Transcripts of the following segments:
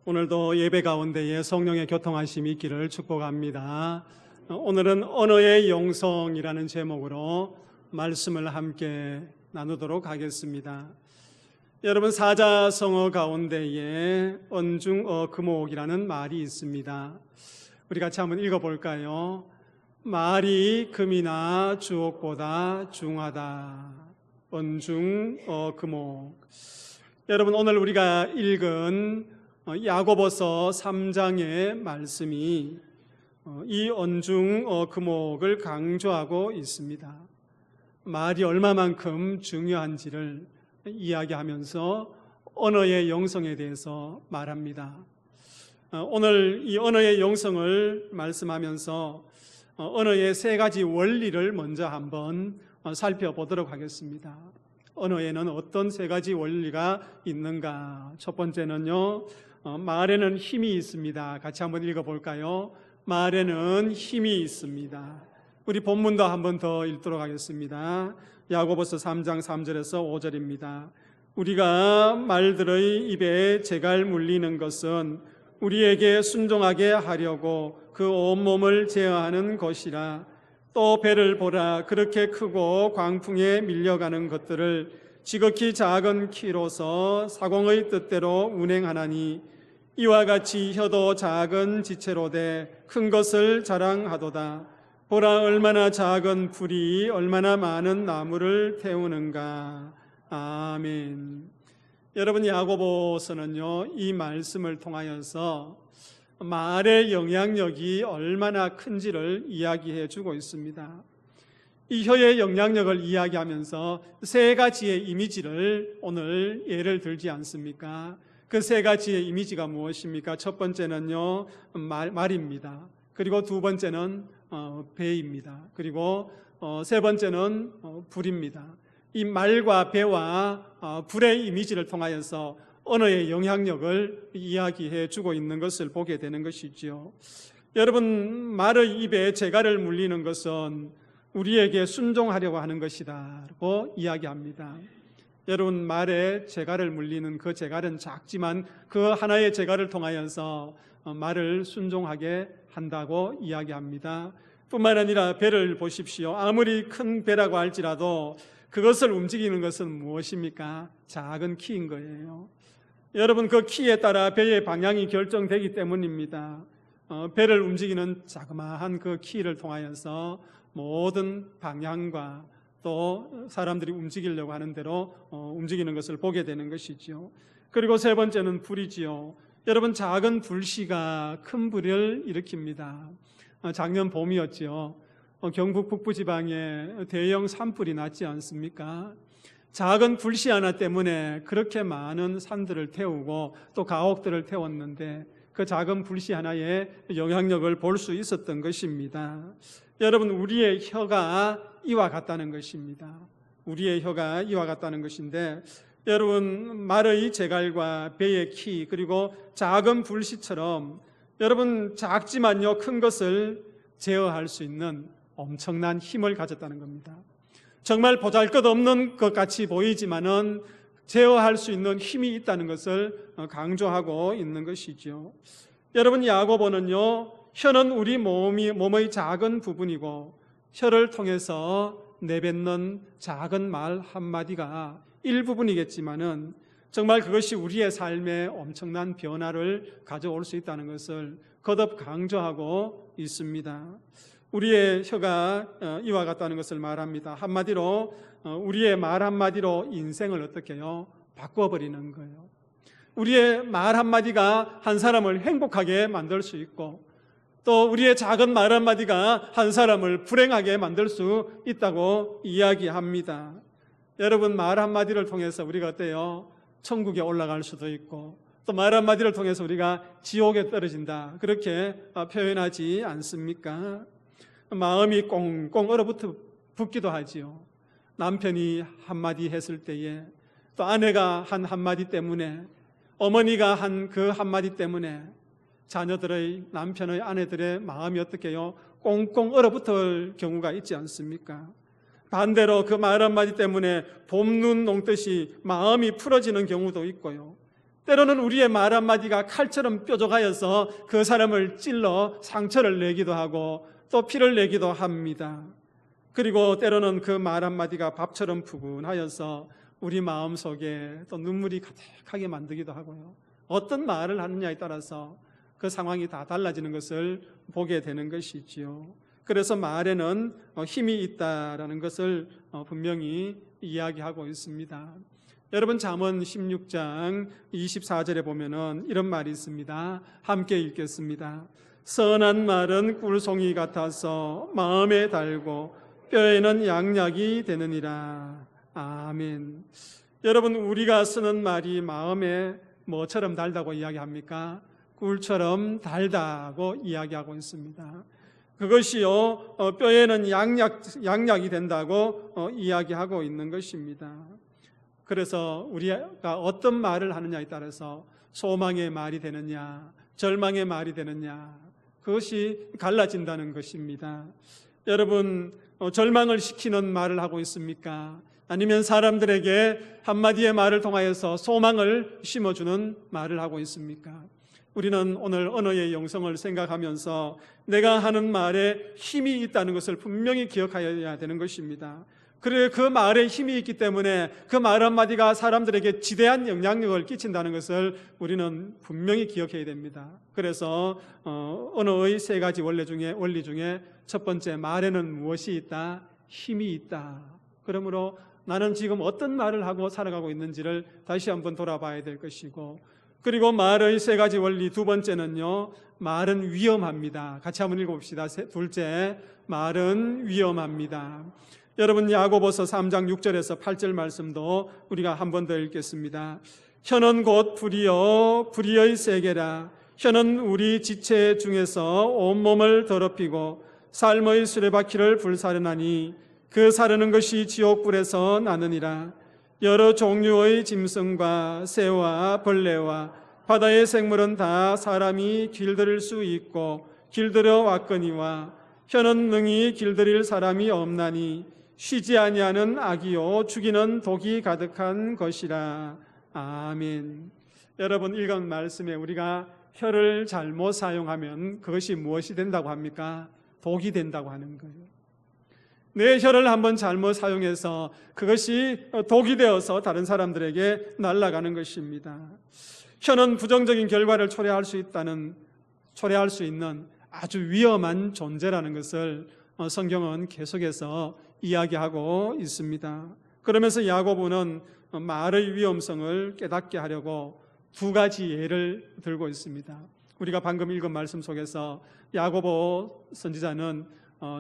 오늘도 예배 가운데에 성령의 교통하심이 있기를 축복합니다. 오늘은 언어의 영성이라는 제목으로 말씀을 함께 나누도록 하겠습니다. 여러분, 사자성어 가운데에 언중어금옥이라는 말이 있습니다. 우리 같이 한번 읽어볼까요? 말이 금이나 주옥보다 중하다. 언중어금옥. 여러분, 오늘 우리가 읽은 야고보서 3장의 말씀이 이 언중어금옥을 강조하고 있습니다. 말이 얼마만큼 중요한지를 이야기하면서 언어의 영성에 대해서 말합니다. 오늘 이 언어의 영성을 말씀하면서 언어의 세 가지 원리를 먼저 한번 살펴보도록 하겠습니다. 언어에는 어떤 세 가지 원리가 있는가? 첫 번째는요, 말에는 힘이 있습니다. 같이 한번 읽어볼까요? 말에는 힘이 있습니다. 우리 본문도 한번 더 읽도록 하겠습니다. 야고보서 3장 3절에서 5절입니다. 우리가 말들의 입에 재갈 물리는 것은 우리에게 순종하게 하려고 그 온몸을 제어하는 것이라. 또 배를 보라. 그렇게 크고 광풍에 밀려가는 것들을 지극히 작은 키로서 사공의 뜻대로 운행하나니 이와 같이 혀도 작은 지체로 돼 큰 것을 자랑하도다. 보라, 얼마나 작은 불이 얼마나 많은 나무를 태우는가. 아멘. 여러분, 야고보서는요, 이 말씀을 통하여서 말의 영향력이 얼마나 큰지를 이야기해 주고 있습니다. 이 혀의 영향력을 이야기하면서 세 가지의 이미지를 오늘 예를 들지 않습니까? 그 세 가지의 이미지가 무엇입니까? 첫 번째는요, 말입니다. 그리고 두 번째는 배입니다. 그리고 세 번째는 불입니다. 이 말과 배와 불의 이미지를 통하여서 언어의 영향력을 이야기해 주고 있는 것을 보게 되는 것이지요. 여러분, 말의 입에 재갈을 물리는 것은 우리에게 순종하려고 하는 것이다라고 이야기합니다. 여러분, 말에 재갈을 물리는 그 재갈은 작지만 그 하나의 재갈을 통하여서 말을 순종하게 한다고 이야기합니다. 뿐만 아니라 배를 보십시오. 아무리 큰 배라고 할지라도 그것을 움직이는 것은 무엇입니까? 작은 키인 거예요. 여러분, 그 키에 따라 배의 방향이 결정되기 때문입니다. 배를 움직이는 자그마한 그 키를 통하여서 모든 방향과 또 사람들이 움직이려고 하는 대로 움직이는 것을 보게 되는 것이지요. 그리고 세 번째는 불이지요. 여러분, 작은 불씨가 큰 불을 일으킵니다. 작년 봄이었지요. 경북 북부지방에 대형 산불이 났지 않습니까? 작은 불씨 하나 때문에 그렇게 많은 산들을 태우고 또 가옥들을 태웠는데 그 작은 불씨 하나의 영향력을 볼 수 있었던 것입니다. 여러분, 우리의 혀가 이와 같다는 것입니다. 우리의 혀가 이와 같다는 것인데, 여러분, 말의 재갈과 배의 키 그리고 작은 불씨처럼 여러분, 작지만요 큰 것을 제어할 수 있는 엄청난 힘을 가졌다는 겁니다. 정말 보잘것없는 것 같이 보이지만은 제어할 수 있는 힘이 있다는 것을 강조하고 있는 것이죠. 여러분, 야고보는요, 혀는 우리 몸의 작은 부분이고 혀를 통해서 내뱉는 작은 말 한마디가 일부분이겠지만은 정말 그것이 우리의 삶에 엄청난 변화를 가져올 수 있다는 것을 거듭 강조하고 있습니다. 우리의 혀가 이와 같다는 것을 말합니다. 한마디로 우리의 말 한마디로 인생을 어떻게 해요? 바꿔버리는 거예요. 우리의 말 한마디가 한 사람을 행복하게 만들 수 있고 또 우리의 작은 말 한마디가 한 사람을 불행하게 만들 수 있다고 이야기합니다. 여러분, 말 한마디를 통해서 우리가 어때요? 천국에 올라갈 수도 있고 또 말 한마디를 통해서 우리가 지옥에 떨어진다, 그렇게 표현하지 않습니까? 마음이 꽁꽁 얼어붙기도 하지요. 남편이 한마디 했을 때에 또 아내가 한 한마디 때문에 어머니가 한 그 한마디 때문에 자녀들의 남편의 아내들의 마음이 어떻게 해요? 꽁꽁 얼어붙을 경우가 있지 않습니까? 반대로 그 말 한마디 때문에 봄눈 녹듯이 마음이 풀어지는 경우도 있고요. 때로는 우리의 말 한마디가 칼처럼 뾰족하여서 그 사람을 찔러 상처를 내기도 하고 또 피를 내기도 합니다. 그리고 때로는 그 말 한마디가 밥처럼 푸근하여서 우리 마음속에 또 눈물이 가득하게 만들기도 하고요. 어떤 말을 하느냐에 따라서 그 상황이 다 달라지는 것을 보게 되는 것이지요. 그래서 말에는 힘이 있다라는 것을 분명히 이야기하고 있습니다. 여러분, 잠언 16장 24절에 보면은 이런 말이 있습니다. 함께 읽겠습니다. 선한 말은 꿀송이 같아서 마음에 달고 뼈에는 양약이 되느니라. 아멘. 여러분, 우리가 쓰는 말이 마음에 뭐처럼 달다고 이야기합니까? 꿀처럼 달다고 이야기하고 있습니다. 그것이요, 뼈에는 양약이 된다고 이야기하고 있는 것입니다. 그래서 우리가 어떤 말을 하느냐에 따라서 소망의 말이 되느냐, 절망의 말이 되느냐, 그것이 갈라진다는 것입니다. 여러분, 절망을 시키는 말을 하고 있습니까? 아니면 사람들에게 한마디의 말을 통하여서 소망을 심어주는 말을 하고 있습니까? 우리는 오늘 언어의 영성을 생각하면서 내가 하는 말에 힘이 있다는 것을 분명히 기억해야 되는 것입니다. 그래, 그 말에 힘이 있기 때문에 그 말 한마디가 사람들에게 지대한 영향력을 끼친다는 것을 우리는 분명히 기억해야 됩니다. 그래서 언어의 세 가지 원리 중에 첫 번째, 말에는 무엇이 있다? 힘이 있다. 그러므로 나는 지금 어떤 말을 하고 살아가고 있는지를 다시 한번 돌아봐야 될 것이고, 그리고 말의 세 가지 원리 두 번째는요, 말은 위험합니다. 같이 한번 읽어봅시다. 둘째, 말은 위험합니다. 여러분, 야고보서 3장 6절에서 8절 말씀도 우리가 한 번 더 읽겠습니다. 혀는 곧 불이요 불의의 세계라. 혀는 우리 지체 중에서 온몸을 더럽히고 삶의 수레바퀴를 불사르나니 그 사르는 것이 지옥불에서 나느니라. 여러 종류의 짐승과 새와 벌레와 바다의 생물은 다 사람이 길들일 수 있고 길들여 왔거니와 혀는 능히 길들일 사람이 없나니 쉬지 아니하는 악이요 죽이는 독이 가득한 것이라. 아멘. 여러분, 읽은 말씀에 우리가 혀를 잘못 사용하면 그것이 무엇이 된다고 합니까? 독이 된다고 하는 거예요. 내 혀를 한번 잘못 사용해서 그것이 독이 되어서 다른 사람들에게 날아가는 것입니다. 혀는 부정적인 결과를 초래할 수 있는 아주 위험한 존재라는 것을 성경은 계속해서 이야기하고 있습니다. 그러면서 야고보는 말의 위험성을 깨닫게 하려고 두 가지 예를 들고 있습니다. 우리가 방금 읽은 말씀 속에서 야고보 선지자는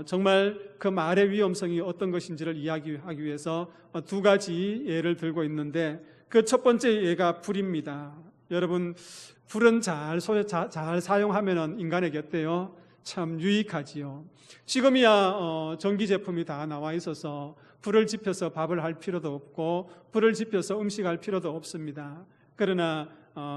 정말 그 말의 위험성이 어떤 것인지를 이야기하기 위해서 두 가지 예를 들고 있는데, 그 첫 번째 예가 불입니다. 여러분, 불은 잘 사용하면 인간에게 어때요? 참 유익하지요. 지금이야 전기 제품이 다 나와 있어서 불을 지펴서 밥을 할 필요도 없고 불을 지펴서 음식할 필요도 없습니다. 그러나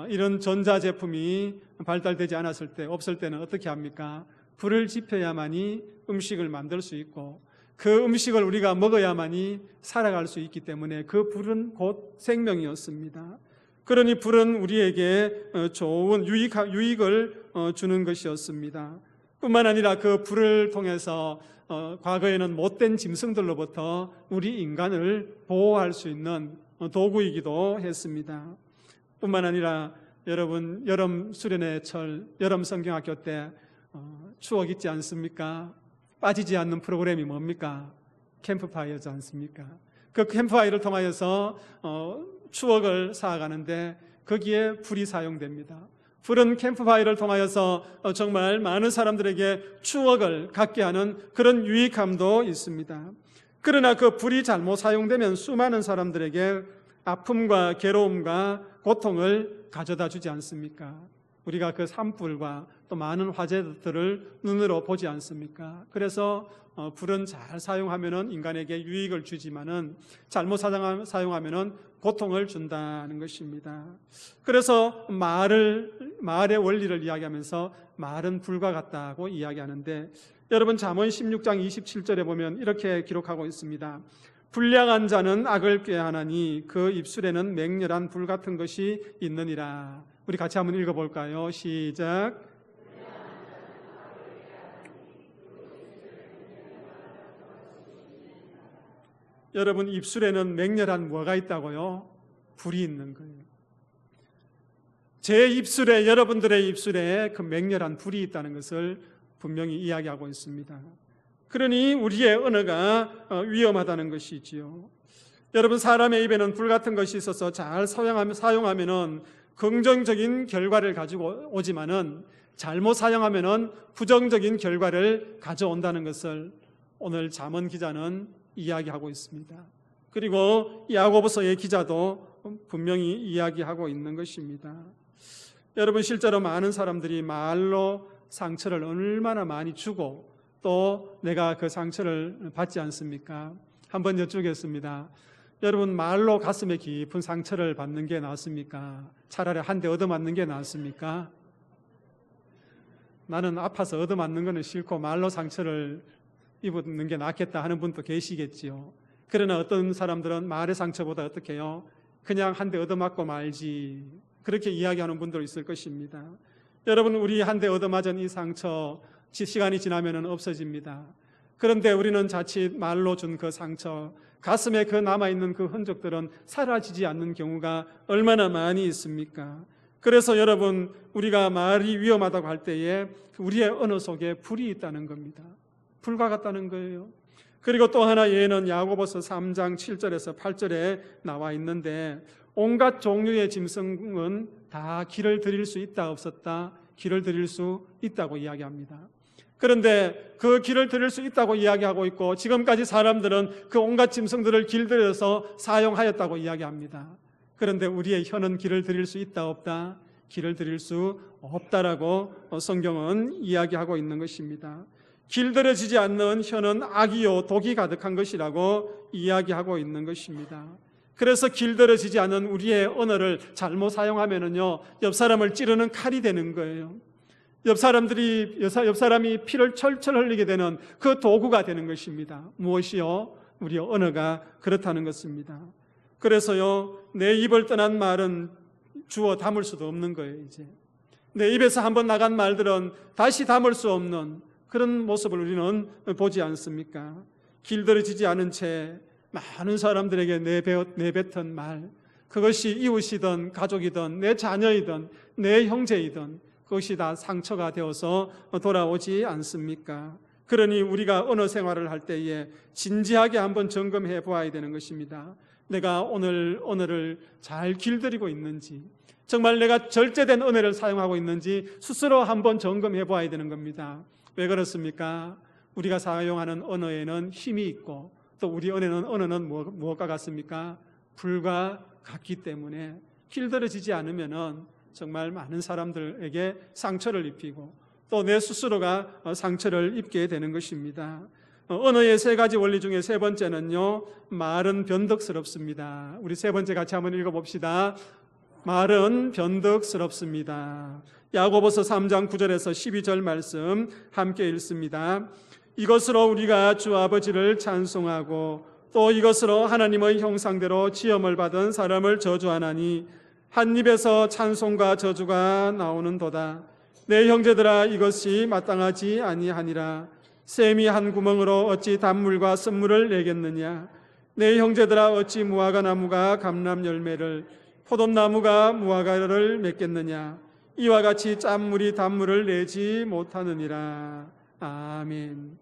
이런 전자 제품이 발달되지 않았을 때, 없을 때는 어떻게 합니까? 불을 지펴야만이 음식을 만들 수 있고 그 음식을 우리가 먹어야만이 살아갈 수 있기 때문에 그 불은 곧 생명이었습니다. 그러니 불은 우리에게 좋은 유익을 주는 것이었습니다. 뿐만 아니라 그 불을 통해서 과거에는 못된 짐승들로부터 우리 인간을 보호할 수 있는 도구이기도 했습니다. 뿐만 아니라 여러분, 여름 수련회 여름 성경학교 때 추억 있지 않습니까? 빠지지 않는 프로그램이 뭡니까? 캠프파이어지 않습니까? 그 캠프파이어를 통하여서 추억을 쌓아가는데 거기에 불이 사용됩니다. 불은 캠프파이어를 통하여서 정말 많은 사람들에게 추억을 갖게 하는 그런 유익함도 있습니다. 그러나 그 불이 잘못 사용되면 수많은 사람들에게 아픔과 괴로움과 고통을 가져다 주지 않습니까? 우리가 그 산불과 또 많은 화재들을 눈으로 보지 않습니까? 그래서 불은 잘 사용하면은 인간에게 유익을 주지만은 잘못 사용하면은 고통을 준다는 것입니다. 그래서 말의 원리를 이야기하면서 말은 불과 같다고 이야기하는데, 여러분 잠언 16장 27절에 보면 이렇게 기록하고 있습니다. 불량한 자는 악을 꾀하나니 그 입술에는 맹렬한 불 같은 것이 있느니라. 우리 같이 한번 읽어볼까요? 시작. 여러분 입술에는 맹렬한 뭐가 있다고요? 불이 있는 거예요. 제 입술에, 여러분들의 입술에 그 맹렬한 불이 있다는 것을 분명히 이야기하고 있습니다. 그러니 우리의 언어가 위험하다는 것이지요. 여러분 사람의 입에는 불 같은 것이 있어서 잘 사용하면은 긍정적인 결과를 가지고 오지만은 잘못 사용하면은 부정적인 결과를 가져온다는 것을 오늘 잠언 기자는 이야기하고 있습니다. 그리고 야고보서의 기자도 분명히 이야기하고 있는 것입니다. 여러분 실제로 많은 사람들이 말로 상처를 얼마나 많이 주고 또 내가 그 상처를 받지 않습니까? 한번 여쭈겠습니다. 여러분 말로 가슴에 깊은 상처를 받는 게 낫습니까? 차라리 한 대 얻어맞는 게 낫습니까? 나는 아파서 얻어맞는 거는 싫고 말로 상처를 입는 게 낫겠다 하는 분도 계시겠지요. 그러나 어떤 사람들은 말의 상처보다 어떻게 해요? 그냥 한 대 얻어맞고 말지, 그렇게 이야기하는 분도 있을 것입니다. 여러분 우리 한 대 얻어맞은 이 상처 시간이 지나면 없어집니다. 그런데 우리는 자칫 말로 준 그 상처, 가슴에 그 남아있는 그 흔적들은 사라지지 않는 경우가 얼마나 많이 있습니까? 그래서 여러분 우리가 말이 위험하다고 할 때에 우리의 언어 속에 불이 있다는 겁니다. 불과 같다는 거예요. 그리고 또 하나 예는 야고보서 3장 7절에서 8절에 나와 있는데 온갖 종류의 짐승은 다 기를 들일 수 있다 없었다? 기를 들일 수 있다고 이야기합니다. 그런데 그 기를 들일 수 있다고 이야기하고 있고 지금까지 사람들은 그 온갖 짐승들을 길들여서 사용하였다고 이야기합니다. 그런데 우리의 혀는 기를 들일 수 있다 없다? 기를 들일 수 없다라고 성경은 이야기하고 있는 것입니다. 길들여지지 않는 혀는 악이요 독이 가득한 것이라고 이야기하고 있는 것입니다. 그래서 길들여지지 않은 우리의 언어를 잘못 사용하면은요, 옆 사람을 찌르는 칼이 되는 거예요. 옆 사람이 피를 철철 흘리게 되는 그 도구가 되는 것입니다. 무엇이요? 우리의 언어가 그렇다는 것입니다. 그래서요, 내 입을 떠난 말은 주워 담을 수도 없는 거예요, 이제. 내 입에서 한번 나간 말들은 다시 담을 수 없는 그런 모습을 우리는 보지 않습니까? 길들여지지 않은 채 많은 사람들에게 내뱉은 말, 그것이 이웃이든 가족이든 내 자녀이든 내 형제이든 그것이 다 상처가 되어서 돌아오지 않습니까? 그러니 우리가 언어 생활을 할 때에 진지하게 한번 점검해 보아야 되는 것입니다. 내가 오늘 언어를 잘 길들이고 있는지, 정말 내가 절제된 언어를 사용하고 있는지 스스로 한번 점검해 보아야 되는 겁니다. 왜 그렇습니까? 우리가 사용하는 언어에는 힘이 있고 또 우리 언어는 무엇과 같습니까? 불과 같기 때문에 길들여지지 않으면은 정말 많은 사람들에게 상처를 입히고 또 내 스스로가 상처를 입게 되는 것입니다. 언어의 세 가지 원리 중에 세 번째는요, 말은 변덕스럽습니다. 우리 세 번째 같이 한번 읽어봅시다. 말은 변덕스럽습니다. 야고보서 3장 9절에서 12절 말씀 함께 읽습니다. 이것으로 우리가 주 아버지를 찬송하고 또 이것으로 하나님의 형상대로 지음을 받은 사람을 저주하나니 한 입에서 찬송과 저주가 나오는도다. 내 형제들아, 이것이 마땅하지 아니하니라. 샘이 한 구멍으로 어찌 단물과 쓴물을 내겠느냐. 내 형제들아, 어찌 무화과 나무가 감람 열매를, 포도나무가 무화과를 맺겠느냐. 이와 같이 짠물이 단물을 내지 못하느니라. 아멘.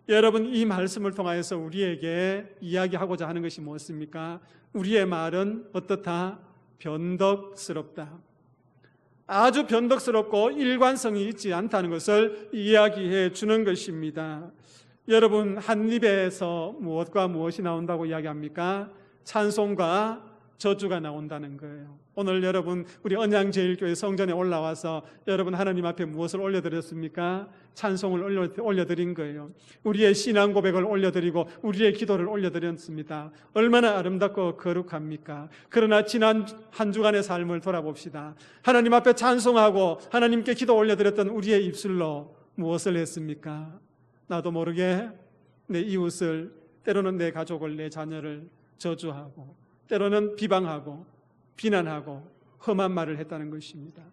여러분, 이 말씀을 통하여서 우리에게 이야기하고자 하는 것이 무엇입니까? 우리의 말은 어떻다? 변덕스럽다. 아주 변덕스럽고 일관성이 있지 않다는 것을 이야기해 주는 것입니다. 여러분, 한 입에서 무엇과 무엇이 나온다고 이야기합니까? 찬송과 저주가 나온다는 거예요. 오늘 여러분, 우리 언양제일교회 성전에 올라와서 여러분 하나님 앞에 무엇을 올려드렸습니까? 찬송을 올려드린 거예요. 우리의 신앙 고백을 올려드리고 우리의 기도를 올려드렸습니다. 얼마나 아름답고 거룩합니까? 그러나 지난 한 주간의 삶을 돌아봅시다. 하나님 앞에 찬송하고 하나님께 기도 올려드렸던 우리의 입술로 무엇을 했습니까? 나도 모르게 내 이웃을, 때로는 내 가족을, 내 자녀를 저주하고 때로는 비방하고 비난하고 험한 말을 했다는 것입니다.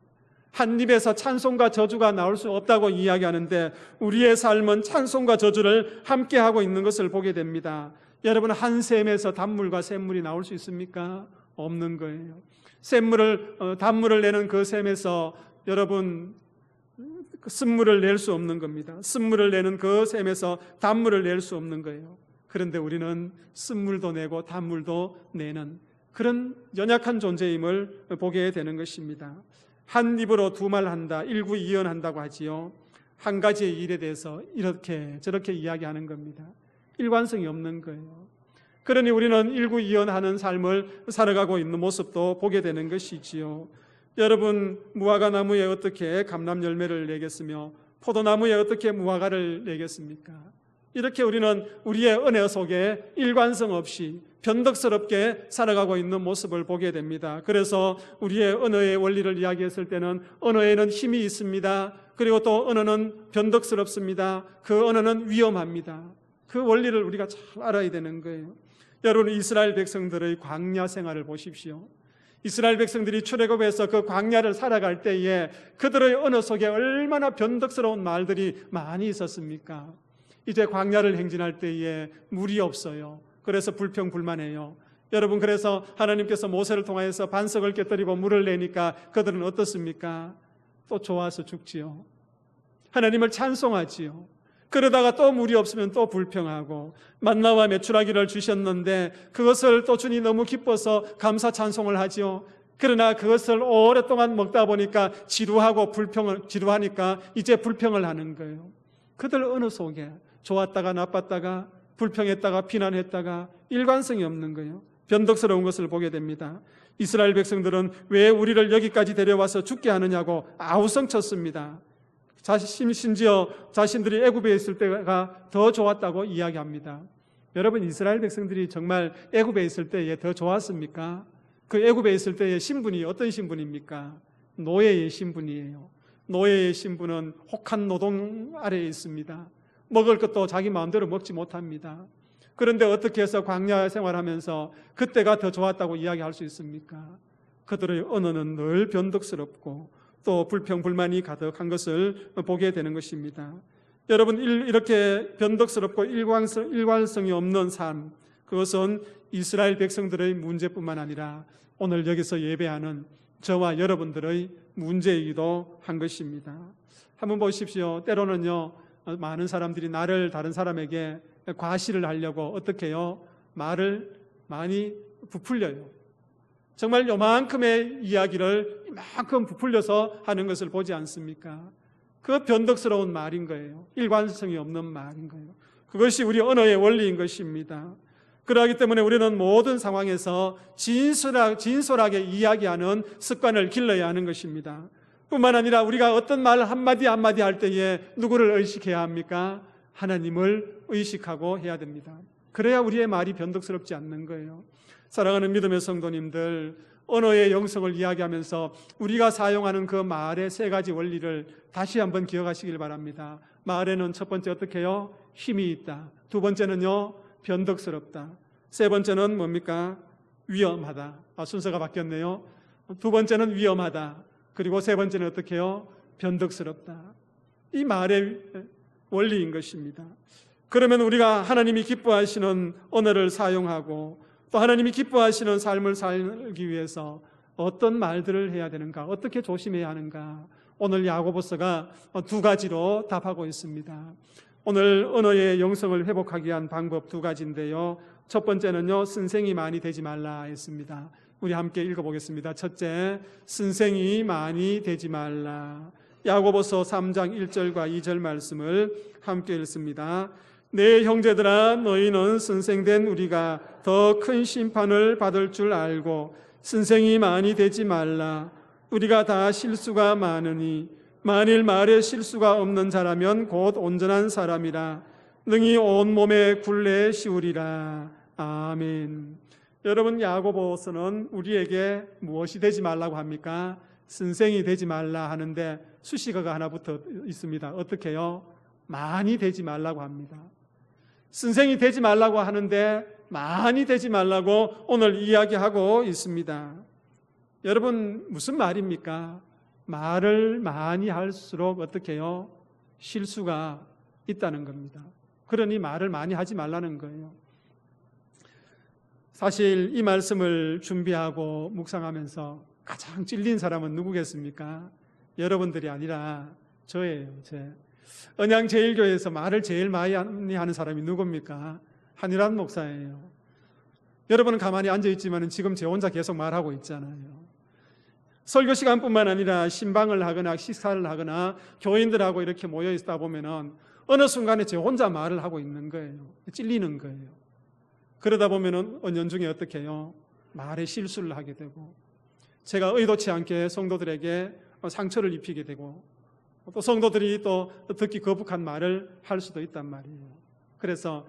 한 입에서 찬송과 저주가 나올 수 없다고 이야기하는데 우리의 삶은 찬송과 저주를 함께 하고 있는 것을 보게 됩니다. 여러분, 한 샘에서 단물과 샘물이 나올 수 있습니까? 없는 거예요. 단물을 내는 그 샘에서 여러분 쓴물을 낼 수 없는 겁니다. 쓴물을 내는 그 샘에서 단물을 낼 수 없는 거예요. 그런데 우리는 쓴물도 내고 단물도 내는 그런 연약한 존재임을 보게 되는 것입니다. 한 입으로 두 말 한다, 일구이연한다고 하지요. 한 가지의 일에 대해서 이렇게 저렇게 이야기하는 겁니다. 일관성이 없는 거예요. 그러니 우리는 일구이연하는 삶을 살아가고 있는 모습도 보게 되는 것이지요. 여러분, 무화과 나무에 어떻게 감람 열매를 내겠으며 포도나무에 어떻게 무화과를 내겠습니까? 이렇게 우리는 우리의 은혜 속에 일관성 없이 변덕스럽게 살아가고 있는 모습을 보게 됩니다. 그래서 우리의 언어의 원리를 이야기했을 때는 언어에는 힘이 있습니다. 그리고 또 언어는 변덕스럽습니다. 그 언어는 위험합니다. 그 원리를 우리가 잘 알아야 되는 거예요. 여러분, 이스라엘 백성들의 광야 생활을 보십시오. 이스라엘 백성들이 출애굽에서 그 광야를 살아갈 때에 그들의 언어 속에 얼마나 변덕스러운 말들이 많이 있었습니까? 이제 광야를 행진할 때에 물이 없어요. 그래서 불평불만해요. 여러분, 그래서 하나님께서 모세를 통하여서 반석을 깨뜨리고 물을 내니까 그들은 어떻습니까? 또 좋아서 죽지요. 하나님을 찬송하지요. 그러다가 또 물이 없으면 또 불평하고, 만나와 메추라기를 주셨는데 그것을 또 주니 너무 기뻐서 감사 찬송을 하지요. 그러나 그것을 오랫동안 먹다 보니까 지루하니까 이제 불평을 하는 거예요. 그들 어느 속에 좋았다가 나빴다가 불평했다가 비난했다가 일관성이 없는 거예요. 변덕스러운 것을 보게 됩니다. 이스라엘 백성들은 왜 우리를 여기까지 데려와서 죽게 하느냐고 아우성쳤습니다. 심지어 자신들이 애굽에 있을 때가 더 좋았다고 이야기합니다. 여러분, 이스라엘 백성들이 정말 애굽에 있을 때에 더 좋았습니까? 그 애굽에 있을 때의 신분이 어떤 신분입니까? 노예의 신분이에요. 노예의 신분은 혹한 노동 아래에 있습니다. 먹을 것도 자기 마음대로 먹지 못합니다. 그런데 어떻게 해서 광야 생활하면서 그때가 더 좋았다고 이야기할 수 있습니까? 그들의 언어는 늘 변덕스럽고 또 불평불만이 가득한 것을 보게 되는 것입니다. 여러분, 이렇게 변덕스럽고 일관성이 없는 삶, 그것은 이스라엘 백성들의 문제뿐만 아니라 오늘 여기서 예배하는 저와 여러분들의 문제이기도 한 것입니다. 한번 보십시오. 때로는요, 많은 사람들이 나를 다른 사람에게 과시를 하려고 어떻게 해요? 말을 많이 부풀려요. 정말 요만큼의 이야기를 이만큼 부풀려서 하는 것을 보지 않습니까? 그 변덕스러운 말인 거예요. 일관성이 없는 말인 거예요. 그것이 우리 언어의 원리인 것입니다. 그러기 때문에 우리는 모든 상황에서 진솔하게 이야기하는 습관을 길러야 하는 것입니다. 뿐만 아니라 우리가 어떤 말 한마디 할 때에 누구를 의식해야 합니까? 하나님을 의식하고 해야 됩니다. 그래야 우리의 말이 변덕스럽지 않는 거예요. 사랑하는 믿음의 성도님들, 언어의 영성을 이야기하면서 우리가 사용하는 그 말의 세 가지 원리를 다시 한번 기억하시길 바랍니다. 말에는 첫 번째 어떻게 해요? 힘이 있다. 두 번째는요, 변덕스럽다. 세 번째는 뭡니까? 위험하다. 순서가 바뀌었네요. 두 번째는 위험하다. 그리고 세 번째는 어떻게 해요? 변덕스럽다. 이 말의 원리인 것입니다. 그러면 우리가 하나님이 기뻐하시는 언어를 사용하고 또 하나님이 기뻐하시는 삶을 살기 위해서 어떤 말들을 해야 되는가, 어떻게 조심해야 하는가, 오늘 야고보서가 두 가지로 답하고 있습니다. 오늘 언어의 영성을 회복하기 위한 방법 두 가지인데요. 첫 번째는요, 선생이 많이 되지 말라 했습니다. 우리 함께 읽어보겠습니다. 첫째, 선생이 많이 되지 말라. 야고보서 3장 1절과 2절 말씀을 함께 읽습니다. 내 형제들아, 너희는 선생된 우리가 더 큰 심판을 받을 줄 알고 선생이 많이 되지 말라. 우리가 다 실수가 많으니 만일 말에 실수가 없는 자라면 곧 온전한 사람이라. 능히 온몸에 굴레 씌우리라. 아멘. 여러분, 야고보서는 우리에게 무엇이 되지 말라고 합니까? 선생이 되지 말라 하는데 수식어가 하나 붙어 있습니다. 어떻게 해요? 많이 되지 말라고 합니다. 선생이 되지 말라고 하는데 많이 되지 말라고 오늘 이야기하고 있습니다. 여러분, 무슨 말입니까? 말을 많이 할수록 어떻게 해요? 실수가 있다는 겁니다. 그러니 말을 많이 하지 말라는 거예요. 사실 이 말씀을 준비하고 묵상하면서 가장 찔린 사람은 누구겠습니까? 여러분들이 아니라 저예요. 언양제일교회에서 말을 제일 많이 하는 사람이 누굽니까? 한일환 목사예요. 여러분은 가만히 앉아있지만 지금 제 혼자 계속 말하고 있잖아요. 설교 시간뿐만 아니라 신방을 하거나 식사를 하거나 교인들하고 이렇게 모여 있다 보면은 어느 순간에 제 혼자 말을 하고 있는 거예요. 찔리는 거예요. 그러다 보면은 은연중에 어떻게 해요? 말에 실수를 하게 되고, 제가 의도치 않게 성도들에게 상처를 입히게 되고, 또 성도들이 또 듣기 거북한 말을 할 수도 있단 말이에요. 그래서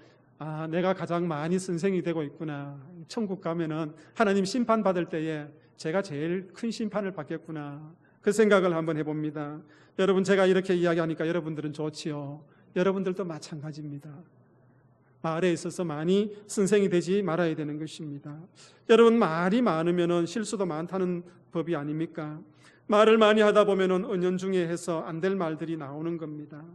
내가 가장 많이 선생이 되고 있구나. 천국 가면은 하나님 심판 받을 때에 제가 제일 큰 심판을 받겠구나. 그 생각을 한번 해봅니다. 여러분, 제가 이렇게 이야기하니까 여러분들은 좋지요. 여러분들도 마찬가지입니다. 말에 있어서 많이 선생이 되지 말아야 되는 것입니다. 여러분, 말이 많으면 실수도 많다는 법이 아닙니까? 말을 많이 하다 보면 은연중에 해서 안 될 말들이 나오는 겁니다.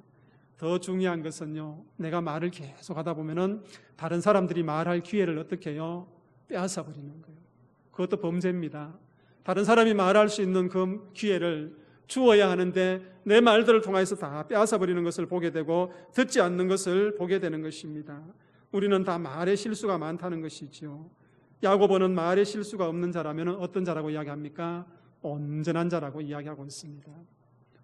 더 중요한 것은요, 내가 말을 계속 하다 보면 다른 사람들이 말할 기회를 어떻게 해요? 빼앗아 버리는 거예요. 그것도 범죄입니다. 다른 사람이 말할 수 있는 그 기회를 주어야 하는데 내 말들을 통해서 다 빼앗아 버리는 것을 보게 되고 듣지 않는 것을 보게 되는 것입니다. 우리는 다 말에 실수가 많다는 것이지요. 야고보는 말에 실수가 없는 자라면 어떤 자라고 이야기합니까? 온전한 자라고 이야기하고 있습니다.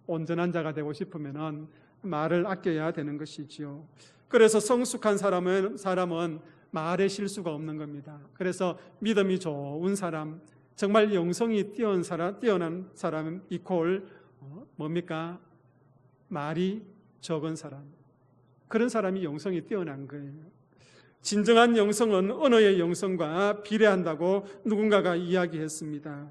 온전한 자가 되고 싶으면 말을 아껴야 되는 것이지요. 그래서 성숙한 사람은 말에 실수가 없는 겁니다. 그래서 믿음이 좋은 사람, 정말 영성이 뛰어난 사람 이퀄 뭡니까? 말이 적은 사람. 그런 사람이 영성이 뛰어난 거예요. 진정한 영성은 언어의 영성과 비례한다고 누군가가 이야기했습니다.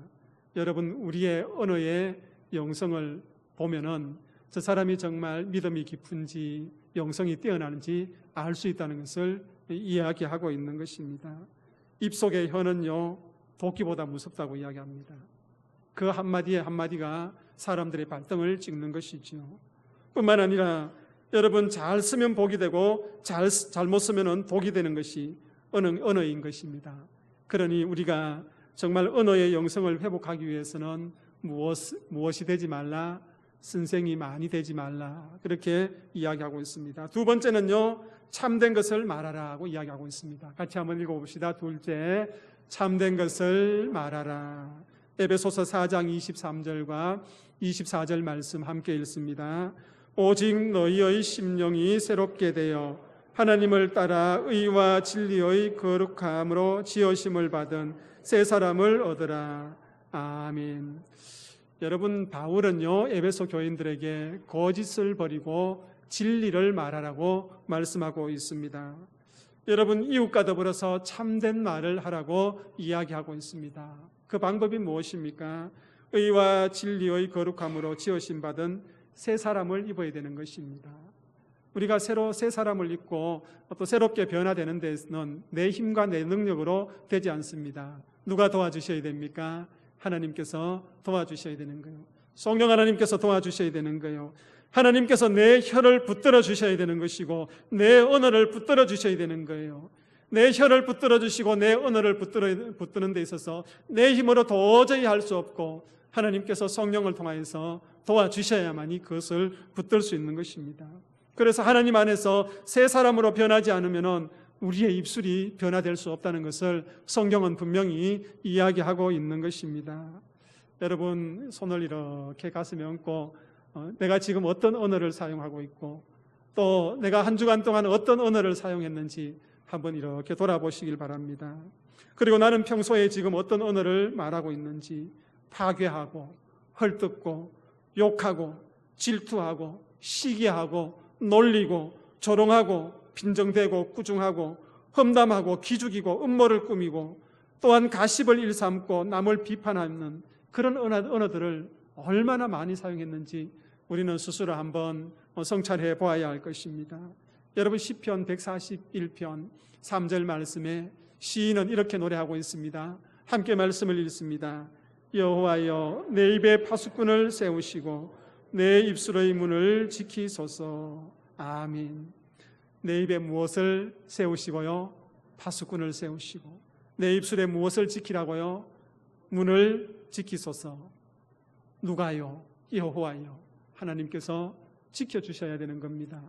여러분, 우리의 언어의 영성을 보면은 저 사람이 정말 믿음이 깊은지 영성이 뛰어나는지 알 수 있다는 것을 이야기하고 있는 것입니다. 입속의 혀는요, 도끼보다 무섭다고 이야기합니다. 그 한마디에 한마디가 사람들의 발등을 찍는 것이지요. 뿐만 아니라 여러분, 잘 쓰면 복이 되고 잘못 쓰면 독이 되는 것이 언어인 것입니다. 그러니 우리가 정말 언어의 영성을 회복하기 위해서는 무엇이 되지 말라? 선생이 많이 되지 말라. 그렇게 이야기하고 있습니다. 두 번째는요, 참된 것을 말하라고 이야기하고 있습니다. 같이 한번 읽어봅시다. 둘째, 참된 것을 말하라. 에베소서 4장 23절과 24절 말씀 함께 읽습니다. 오직 너희의 심령이 새롭게 되어 하나님을 따라 의와 진리의 거룩함으로 지으심을 받은 새 사람을 얻으라. 아멘. 여러분, 바울은요, 에베소 교인들에게 거짓을 버리고 진리를 말하라고 말씀하고 있습니다. 여러분, 이웃과 더불어서 참된 말을 하라고 이야기하고 있습니다. 그 방법이 무엇입니까? 의와 진리의 거룩함으로 지으심 받은 새 사람을 입어야 되는 것입니다. 우리가 새로 새 사람을 입고 또 새롭게 변화되는 데는 내 힘과 내 능력으로 되지 않습니다. 누가 도와주셔야 됩니까? 하나님께서 도와주셔야 되는 거예요. 성령 하나님께서 도와주셔야 되는 거예요. 하나님께서 내 혀를 붙들어 주셔야 되는 것이고 내 언어를 붙들어 주셔야 되는 거예요. 내 혀를 붙들어 주시고 내 언어를 붙드는 데 있어서 내 힘으로 도저히 할 수 없고 하나님께서 성령을 통하여서 도와주셔야만이 그것을 붙들 수 있는 것입니다. 그래서 하나님 안에서 새 사람으로 변하지 않으면 우리의 입술이 변화될 수 없다는 것을 성경은 분명히 이야기하고 있는 것입니다. 여러분, 손을 이렇게 가슴에 얹고 내가 지금 어떤 언어를 사용하고 있고 또 내가 한 주간 동안 어떤 언어를 사용했는지 한번 이렇게 돌아보시길 바랍니다. 그리고 나는 평소에 지금 어떤 언어를 말하고 있는지 파괴하고 헐뜯고 욕하고 질투하고 시기하고 놀리고 조롱하고 빈정대고 꾸중하고 험담하고 기죽이고 음모를 꾸미고 또한 가십을 일삼고 남을 비판하는 그런 언어들을 얼마나 많이 사용했는지 우리는 스스로 한번 성찰해 보아야 할 것입니다. 여러분 시편 141편 3절 말씀에 시인은 이렇게 노래하고 있습니다. 함께 말씀을 읽습니다. 여호와여 내 입에 파수꾼을 세우시고 내 입술의 문을 지키소서. 아멘. 내 입에 무엇을 세우시고요? 파수꾼을 세우시고 내 입술에 무엇을 지키라고요? 문을 지키소서. 누가요? 여호와요. 하나님께서 지켜주셔야 되는 겁니다.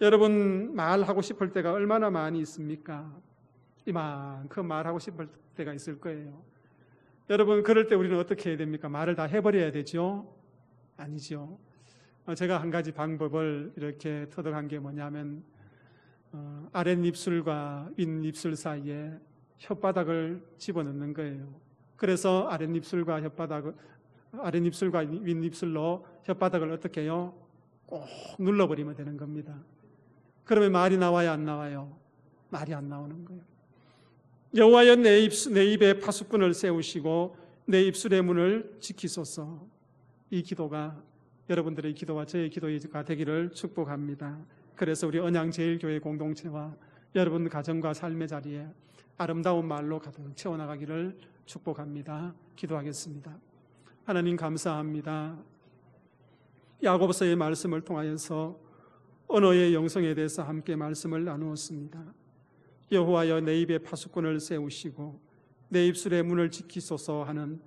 여러분 말하고 싶을 때가 얼마나 많이 있습니까? 이만큼 말하고 싶을 때가 있을 거예요. 여러분 그럴 때 우리는 어떻게 해야 됩니까? 말을 다 해버려야 되죠? 아니죠. 제가 한 가지 방법을 이렇게 터득한 게 뭐냐면 아랫입술과 윗입술 사이에 혓바닥을 집어넣는 거예요. 그래서 아랫입술과 윗입술로 혓바닥을 어떻게 해요? 꼭 눌러버리면 되는 겁니다. 그러면 말이 나와야 안 나와요? 말이 안 나오는 거예요. 여호와여 내 입에 파수꾼을 세우시고 내 입술의 문을 지키소서. 이 기도가 여러분들의 기도와 저의 기도가 되기를 축복합니다. 그래서 우리 언양제일교회 공동체와 여러분 가정과 삶의 자리에 아름다운 말로 가득 채워나가기를 축복합니다. 기도하겠습니다. 하나님 감사합니다. 야고보서의 말씀을 통하여서 언어의 영성에 대해서 함께 말씀을 나누었습니다. 여호와여 내 입에 파수꾼을 세우시고 내 입술의 문을 지키소서 하는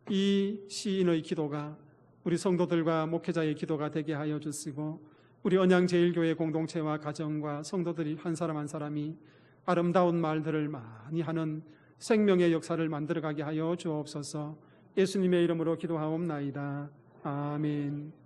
이 시인의 기도가 우리 성도들과 목회자의 기도가 되게 하여 주시고 우리 언양제일교회 공동체와 가정과 성도들이 한 사람 한 사람이 아름다운 말들을 많이 하는 생명의 역사를 만들어가게 하여 주옵소서. 예수님의 이름으로 기도하옵나이다. 아멘.